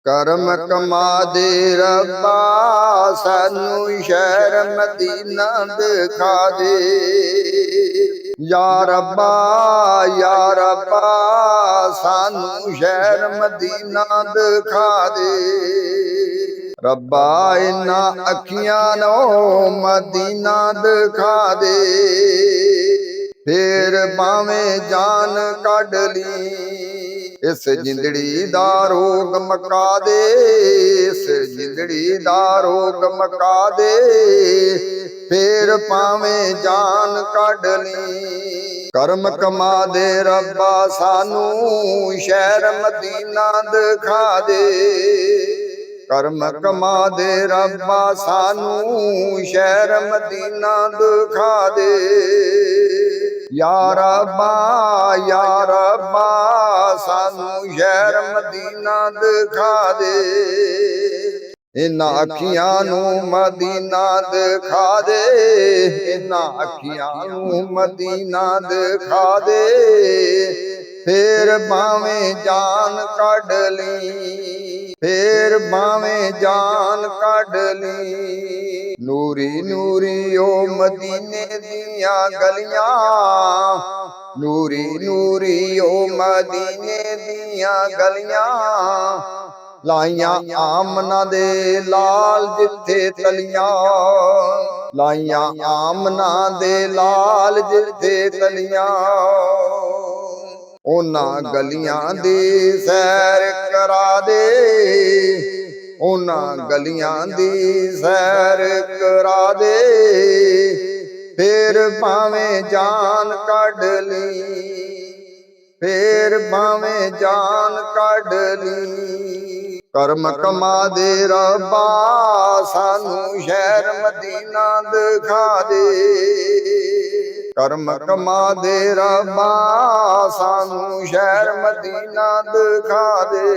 ਕਰਮ ਕਮਾ ਦੇ ਰੱਬਾ ਸਾਨੂੰ ਸ਼ਹਿਰ ਮਦੀਨਾ ਦਿਖਾ ਦੇ। ਯਾ ਰੱਬਾ ਸਾਨੂੰ ਸ਼ਹਿਰ ਮਦੀਨਾ ਦਿਖਾ ਦੇ। ਰੱਬਾ ਇਨਾਂ ਅੱਖੀਆਂ ਨੂੰ ਮਦੀਨਾ ਦਿਖਾ ਦੇ। ਫੇਰ ਭਾਵੇਂ ਜਾਨ ਕੱਢ ਲਈ ਇਸ ਜਿੰਦੜੀ ਦਾ ਰੋਗ ਮਕਾ ਦੇ। ਇਸ ਜਿੰਦੜੀ ਦਾ ਰੋਗ ਮਕਾ ਦੇ। ਫੇਰ ਭਾਵੇਂ ਜਾਨ ਕੱਢ ਲਈ। ਕਰਮ ਕਮਾ ਦੇ ਰੱਬਾ ਸਾਨੂੰ ਸ਼ਹਿਰ ਮਦੀਨਾ ਦਿਖਾ ਦੇ। ਕਰਮ ਕਮਾ ਦੇ ਰੱਬਾ ਸਾਨੂੰ ਸ਼ਹਿਰ ਮਦੀਨਾ ਦਿਖਾ ਦੇ। ਯਾ ਰੱਬਾ ਸਾਨੂੰ ਸ਼ਹਿਰ ਮਦੀਨਾ ਦਿਖਾ ਦੇ। ਇਨਾਂ ਅੱਖੀਆਂ ਨੂੰ ਮਦੀਨਾ ਦਿਖਾ ਦੇ। ਇਨਾਂ ਅੱਖੀਆਂ ਨੂੰ ਮਦੀਨਾ ਦਿਖਾ ਦੇ। ਫੇਰ ਭਾਵੇਂ ਜਾਨ ਕੱਢ ਲਈ। ਫੇਰ ਭਾਵੇਂ ਜਾਨ ਕੱਢ ਲਈ। ਨੂਰੀ ਨੂਰੀ ਓ ਮਦੀਨੇ ਦੀਆਂ ਗਲੀਆਂ। ਨੂਰੀ ਨੂਰੀ ਓ ਮਦੀਨੇ ਦੀਆਂ ਗਲੀਆਂ। ਲਾਈਆਂ ਆਮਨਾ ਦੇ ਲਾਲ ਜਿੱਥੇ ਤਲੀਆਂ। ਲਾਈਆਂ ਆਮਨਾ ਦੇ ਲਾਲ ਜਿੱਥੇ ਤਲੀਆਂ। ਉਹਨਾਂ ਗਲੀਆਂ ਦੀ ਸੈਰ ਕਰਾ ਦੇ। ਉਹਨਾਂ ਗਲੀਆਂ ਦੀ ਸੈਰ ਕਰਾ ਦੇ। ਫੇਰ ਭਾਵੇਂ ਜਾਨ ਕੱਢ ਲਈ। ਫੇਰ ਭਾਵੇਂ ਜਾਨ ਕੱਢ ਲਈ। ਕਰਮ ਕਮਾ ਦੇ ਰੱਬਾ ਸਾਨੂੰ ਸ਼ਹਿਰ ਮਦੀਨਾ ਦਿਖਾ ਦੇ। ਕਰਮ ਕਮਾ ਦੇ ਰੱਬਾ ਸਾਨੂੰ ਸ਼ਹਿਰ ਮਦੀਨਾ ਦਿਖਾ ਦੇ।